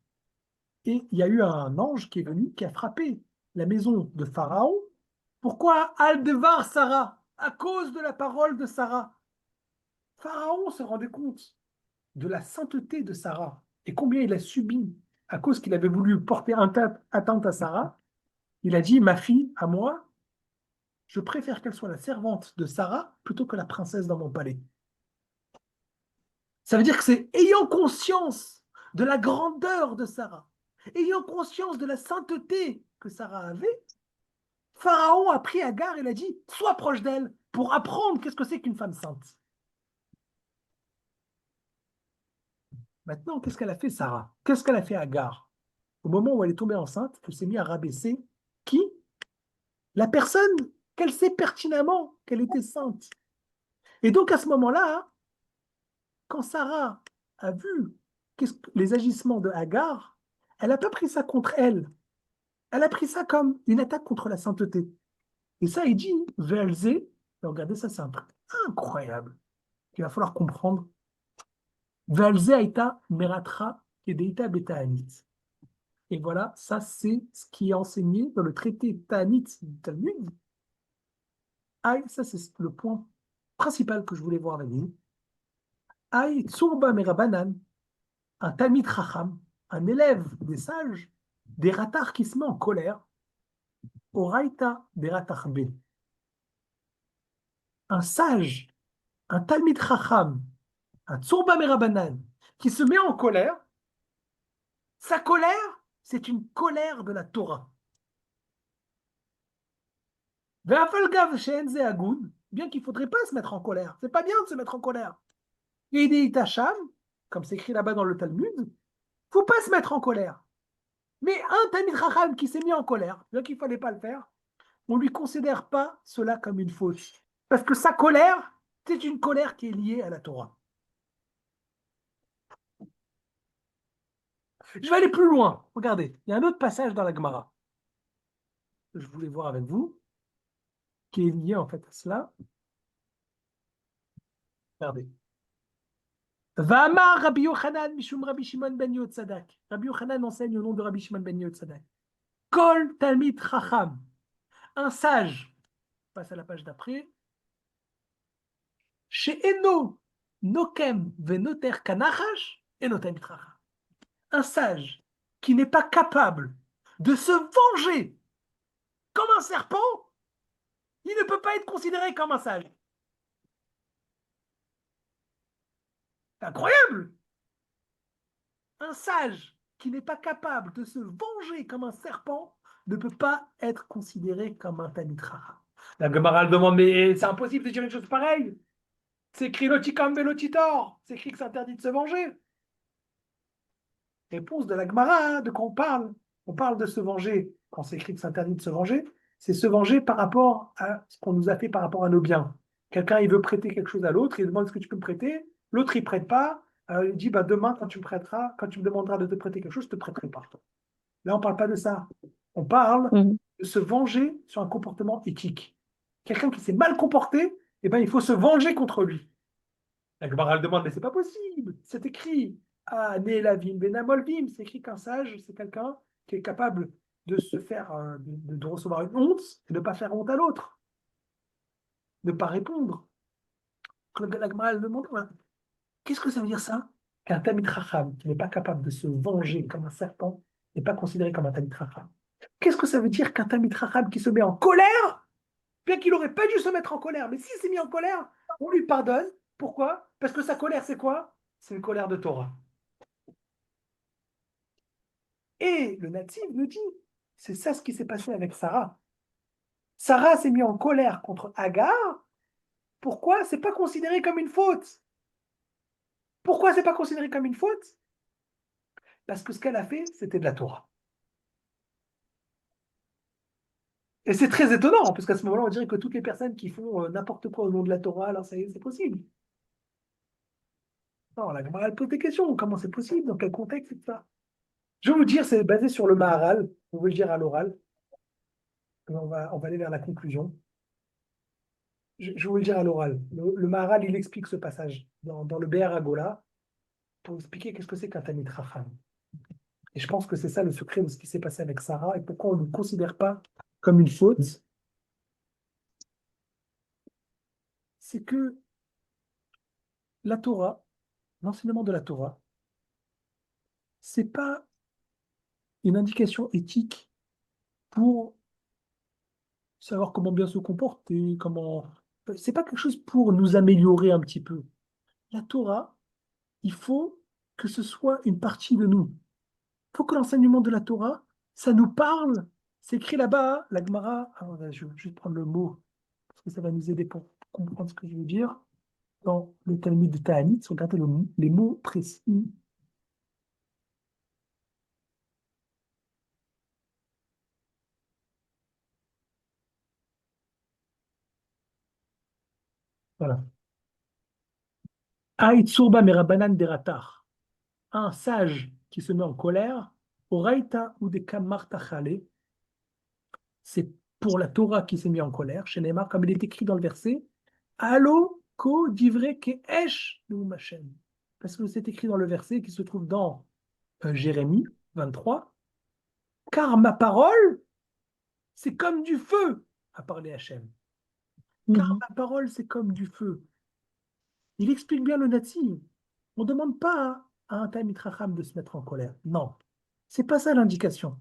Et il y a eu un ange qui est venu, qui a frappé la maison de Pharaon. Pourquoi Aldevar Sarah? À cause de la parole de Sarah. Pharaon se rendait compte de la sainteté de Sarah et combien il a subi à cause qu'il avait voulu porter atteinte à Sarah. Il a dit, ma fille, à moi, je préfère qu'elle soit la servante de Sarah plutôt que la princesse dans mon palais. Ça veut dire que c'est ayant conscience de la grandeur de Sarah, ayant conscience de la sainteté que Sarah avait, Pharaon a pris Agar et l'a dit, sois proche d'elle pour apprendre qu'est-ce que c'est qu'une femme sainte. Maintenant, qu'est-ce qu'elle a fait, Sarah? Qu'est-ce qu'elle a fait, Agar? Au moment où elle est tombée enceinte, elle s'est mise à rabaisser qui? La personne qu'elle sait pertinemment qu'elle était sainte. Et donc, à ce moment-là, quand Sarah a vu les agissements de Agar, elle n'a pas pris ça contre elle. Elle a pris ça comme une attaque contre la sainteté. Et ça, il dit, Velze, Et regardez, ça, c'est un truc incroyable qu'il va falloir comprendre. Ve'al ze haïta meratra kedeita beta'anit. Et voilà, ça, c'est ce qui est enseigné dans le traité Ta'anit du Talmud. Aïe, ça, c'est le point principal que je voulais voir avec vous. Aïe, tsurba merabanan, un Talmid Chacham, un élève des sages, des ratars qui se met en colère, Oraita des ratars B. Un sage, un Talmid Chacham, un Tsurba Merabanan, qui se met en colère, sa colère, c'est une colère de la Torah. Ve'afalgav she'en ze agun, bien qu'il ne faudrait pas se mettre en colère. C'est pas bien de se mettre en colère. Yedi Itacham, comme c'est écrit là-bas dans le Talmud, faut pas se mettre en colère. Mais un Talmid Chacham qui s'est mis en colère, bien qu'il ne fallait pas le faire, on ne lui considère pas cela comme une faute. Parce que sa colère, c'est une colère qui est liée à la Torah. Je vais aller plus loin. Regardez, il y a un autre passage dans la Gemara que je voulais voir avec vous, qui est lié en fait à cela. Regardez. Va'amar Rabbi Yochanan mishum Rabbi Shimon ben Yotzadak. Rabbi Yochanan enseigne au nom de Rabbi Shimon ben Yotzadak. Kol Talmid Chacham. Un sage. Passe à la page d'après. She'eno nokem venoter kanachash eno Talmid Chacham. Un sage qui n'est pas capable de se venger comme un serpent, il ne peut pas être considéré comme un sage. C'est incroyable! Un sage qui n'est pas capable de se venger comme un serpent ne peut pas être considéré comme un Talmid Chacham. La Gemara demande, mais c'est impossible de dire une chose pareille. C'est écrit lotikam velotitor. C'est écrit que c'est interdit de se venger. Réponse de la Gemara, de quoi on parle? On parle de se venger. Quand c'est écrit que c'est interdit de se venger, c'est se venger par rapport à ce qu'on nous a fait par rapport à nos biens. Quelqu'un, il veut prêter quelque chose à l'autre, il demande est-ce que tu peux me prêter, l'autre, il ne prête pas, il dit bah, demain, quand tu me prêteras, quand tu me demanderas de te prêter quelque chose, je ne te prêterai pas. Là, on ne parle pas de ça. On parle de se venger sur un comportement éthique. Quelqu'un qui s'est mal comporté, eh ben, il faut se venger contre lui. La Gemara demande, mais c'est pas possible, c'est écrit. Ah, Neelavim, Benamolvim, c'est écrit qu'un sage, c'est quelqu'un qui est capable de se faire, de recevoir une honte et de ne pas faire honte à l'autre, de ne pas répondre. La Gemara demande, ouais, qu'est-ce que ça veut dire ça? Qu'un Talmid Chacham qui n'est pas capable de se venger comme un serpent n'est pas considéré comme un Talmid Chacham. Qu'est-ce que ça veut dire qu'un Talmid Chacham qui se met en colère, bien qu'il n'aurait pas dû se mettre en colère, mais s'il s'est mis en colère, on lui pardonne. Pourquoi? Parce que sa colère, c'est quoi? C'est une colère de Torah. Et le natif nous dit, c'est ça ce qui s'est passé avec Sarah. Sarah s'est mise en colère contre Agar. Pourquoi? C'est pas considéré comme une faute. Pourquoi c'est pas considéré comme une faute? Parce que ce qu'elle a fait, c'était de la Torah. Et c'est très étonnant, parce qu'à ce moment-là, on dirait que toutes les personnes qui font n'importe quoi au nom de la Torah, alors ça y est, c'est possible. Non, la Gemara, elle pose des questions. Comment c'est possible? Dans quel contexte, c'est ça? Je vais vous dire, c'est basé sur le Maharal. On veut le dire à l'oral. On va aller vers la conclusion. Je vais vous le dire à l'oral. Le Maharal, il explique ce passage dans le Be'er Hagolah pour expliquer qu'est-ce que c'est qu'un Talmid Chacham. Et je pense que c'est ça le secret de ce qui s'est passé avec Sarah et pourquoi on ne le considère pas comme une faute. C'est que la Torah, l'enseignement de la Torah, c'est pas une indication éthique pour savoir comment bien se comporter, comment. C'est pas quelque chose pour nous améliorer un petit peu. La Torah, il faut que ce soit une partie de nous. Il faut que l'enseignement de la Torah, ça nous parle. C'est écrit là-bas, la Gemara. Alors, je vais juste prendre le mot, parce que ça va nous aider pour comprendre ce que je veux dire. Dans le Talmud de Ta'anit, regardez les mots précis. Voilà. Aïtsurba merabanan deratar. Un sage qui se met en colère, Oraita ou des kamartachale, c'est pour la Torah qui s'est mis en colère, chez Neymar, comme il est écrit dans le verset, Allo ko divrei ke esh Hashem. Parce que c'est écrit dans le verset qui se trouve dans Jérémie 23. Car ma parole, c'est comme du feu, a parlé Hachem. Car Mhm. ma parole, c'est comme du feu. Il explique bien le natif. On ne demande pas à un Talmid Chacham de se mettre en colère. Non, c'est pas ça l'indication.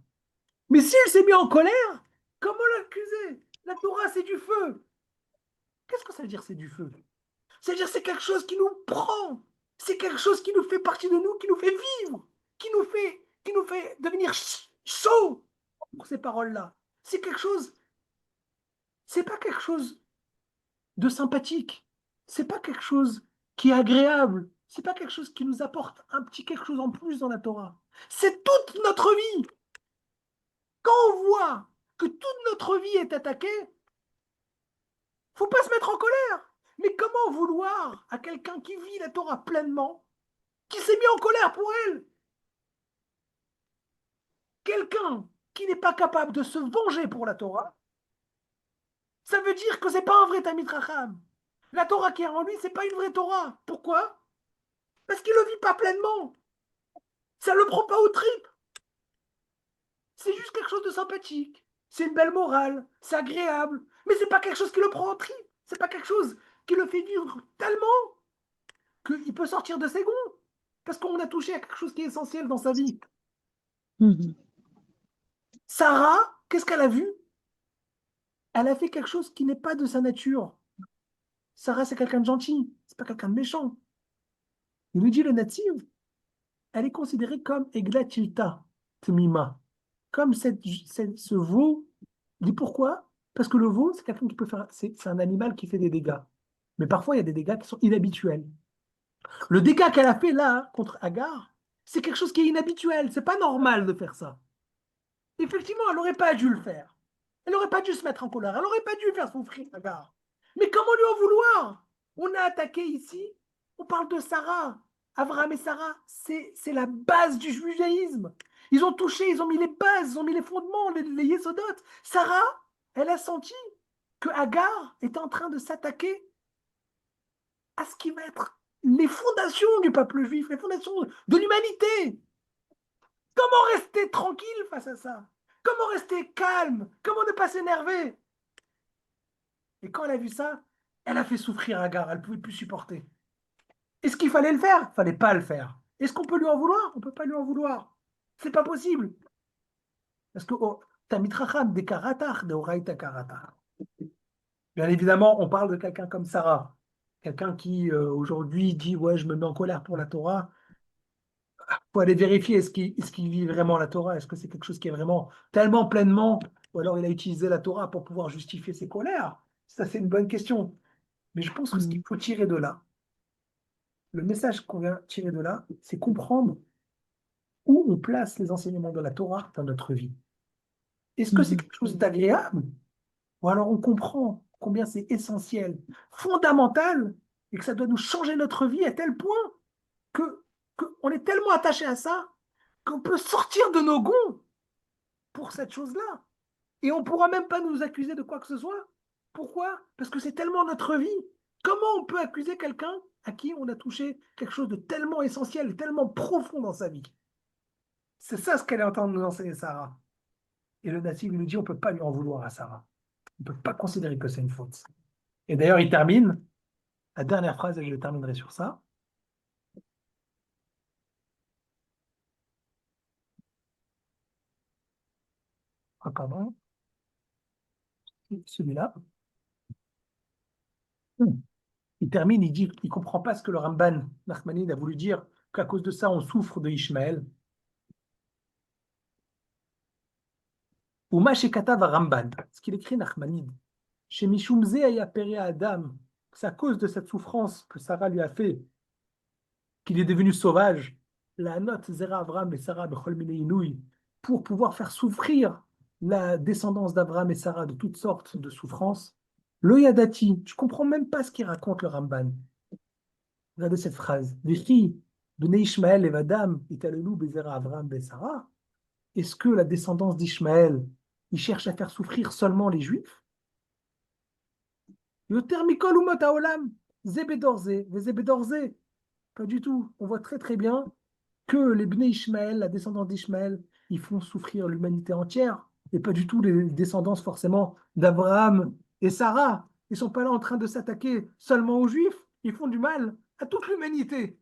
Mais s'il s'est mis en colère, comment l'accuser? La Torah, c'est du feu. Qu'est-ce que ça veut dire, c'est du feu? C'est-à-dire, c'est quelque chose qui nous prend. C'est quelque chose qui nous fait partie de nous, qui nous fait vivre, qui nous fait devenir chaud pour ces paroles-là. C'est quelque chose, c'est pas quelque chose de sympathique. C'est pas quelque chose qui est agréable. C'est pas quelque chose qui nous apporte un petit quelque chose en plus dans la Torah. C'est toute notre vie. Quand on voit que toute notre vie est attaquée, faut pas se mettre en colère. Mais comment vouloir à quelqu'un qui vit la Torah pleinement, qui s'est mis en colère pour elle, quelqu'un qui n'est pas capable de se venger pour la Torah, ça veut dire que c'est pas un vrai Talmid Chacham. La Torah qui est en lui, c'est pas une vraie Torah. Pourquoi? Parce qu'il ne le vit pas pleinement. Ça le prend pas aux tripes. C'est juste quelque chose de sympathique. C'est une belle morale. C'est agréable. Mais c'est pas quelque chose qui le prend aux tripes. C'est pas quelque chose qui le fait vivre tellement qu'il peut sortir de ses gonds. Parce qu'on a touché à quelque chose qui est essentiel dans sa vie. Mhm. Sarah, qu'est-ce qu'elle a vu? Elle a fait quelque chose qui n'est pas de sa nature. Sarah, c'est quelqu'un de gentil. C'est pas quelqu'un de méchant. Il nous dit le natif, elle est considérée comme Eglatilta, Tmima, comme ce veau. Il dit pourquoi? Parce que le veau, c'est quelqu'un qui peut faire, c'est un animal qui fait des dégâts. Mais parfois, il y a des dégâts qui sont inhabituels. Le dégât qu'elle a fait là, contre Agar, c'est quelque chose qui est inhabituel. C'est pas normal de faire ça. Effectivement, elle n'aurait pas dû le faire. Elle n'aurait pas dû se mettre en colère. Elle n'aurait pas dû faire souffrir Agar. Mais comment lui en vouloir? On a attaqué ici, on parle de Sarah. Abraham et Sarah, c'est la base du judaïsme. Ils ont touché, ils ont mis les bases, ils ont mis les fondements, les yésodotes. Sarah, elle a senti que Agar est en train de s'attaquer à ce qui va être les fondations du peuple juif, les fondations de l'humanité. Comment rester tranquille face à ça? Comment rester calme? Comment ne pas s'énerver? Et quand elle a vu ça, elle a fait souffrir Agar, elle ne pouvait plus supporter. Est-ce qu'il fallait le faire? Il ne fallait pas le faire. Est-ce qu'on peut lui en vouloir? On ne peut pas lui en vouloir. C'est pas possible. Parce que oh, Tamitracham, des karatach, de Oraïta karatach. Bien évidemment, on parle de quelqu'un comme Sarah. Quelqu'un qui aujourd'hui dit ouais, je me mets en colère pour la Torah. Il faut aller vérifier est-ce qu'il vit vraiment la Torah. Est-ce que c'est quelque chose qui est vraiment tellement pleinement, ou alors il a utilisé la Torah pour pouvoir justifier ses colères? Ça, c'est une bonne question. Mais je pense que ce qu'il Mhm. faut tirer de là, le message qu'on vient tirer de là, c'est comprendre où on place les enseignements de la Torah dans notre vie. Est-ce que c'est Mhm. quelque chose d'agréable? Ou alors on comprend combien c'est essentiel, fondamental, et que ça doit nous changer notre vie à tel point que, qu'on est tellement attaché à ça qu'on peut sortir de nos gonds pour cette chose-là. Et on ne pourra même pas nous accuser de quoi que ce soit. Pourquoi? Parce que c'est tellement notre vie. Comment on peut accuser quelqu'un à qui on a touché quelque chose de tellement essentiel, tellement profond dans sa vie? C'est ça ce qu'elle est en train de nous enseigner, Sarah. Et le natif il nous dit on ne peut pas lui en vouloir à Sarah. On ne peut pas considérer que c'est une faute. Et d'ailleurs, il termine, la dernière phrase, et je terminerai sur ça. Ah, pardon, celui-là. Il termine, il dit, il ne comprend pas ce que le Ramban Nachmanide a voulu dire, qu'à cause de ça, on souffre de Ishmaël. Ou Mashekata va Ramban, ce qu'il écrit Nachmanide. Chez Mishumze aya pere Adam, c'est à cause de cette souffrance que Sarah lui a fait, qu'il est devenu sauvage. La note Zera Avram et Sarah bechol minei inouï, pour pouvoir faire souffrir la descendance d'Abraham et Sarah de toutes sortes de souffrances. Lo yadati, je comprends même pas ce qu'il raconte le Ramban. Regardez cette phrase. Vichi, Bnei Ishmael et Vadam, italelou bezera Avram et Sarah. Est-ce que la descendance d'Ishmaël, il cherche à faire souffrir seulement les Juifs? Yoter mikol umot haolam, ze bedor ze, ve ze bedor ze. Pas du tout. On voit très très bien que les Bnei Ishmaël, la descendance d'Ishmaël, ils font souffrir l'humanité entière, et pas du tout les descendances forcément d'Abraham et Sarah. Ils sont pas là en train de s'attaquer seulement aux Juifs, ils font du mal à toute l'humanité.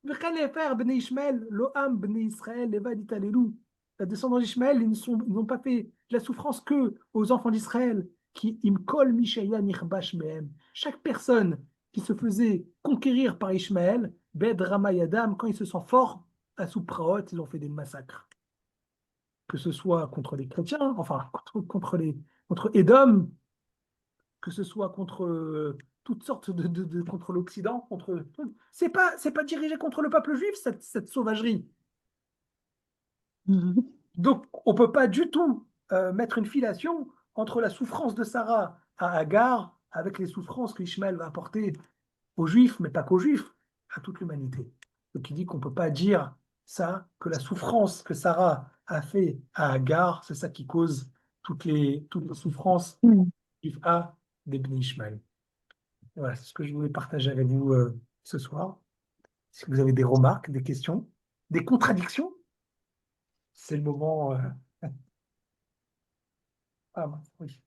וכן להפר בני ישמעאל, לא עם בני ישראל לבד יתהללו. La descendance d'Ishmaël, ils n'ont pas fait de la souffrance que aux enfants d'Israël, qui imkol mishaya nichbash mehem. Chaque personne qui se faisait conquérir par Ishmaël, bed ramayadam, quand ils se sentent forts, à Soupraot, ils ont fait des massacres. Que ce soit contre les chrétiens, enfin contre Édom, que ce soit contre toutes sortes contre l'Occident, contre. C'est pas dirigé contre le peuple juif, cette sauvagerie. Mhm. Donc, on ne peut pas du tout mettre une filiation entre la souffrance de Sarah à Agar avec les souffrances que Ishmaël va apporter aux Juifs, mais pas qu'aux Juifs, à toute l'humanité. Donc, il dit qu'on ne peut pas dire ça, que la souffrance que Sarah a fait à Agar, c'est ça qui cause toutes les souffrances Mhm. à des Bnei Ishmaël. Voilà, c'est ce que je voulais partager avec vous ce soir. Si vous avez des remarques, des questions, des contradictions, c'est le moment. Ah, mince, oui.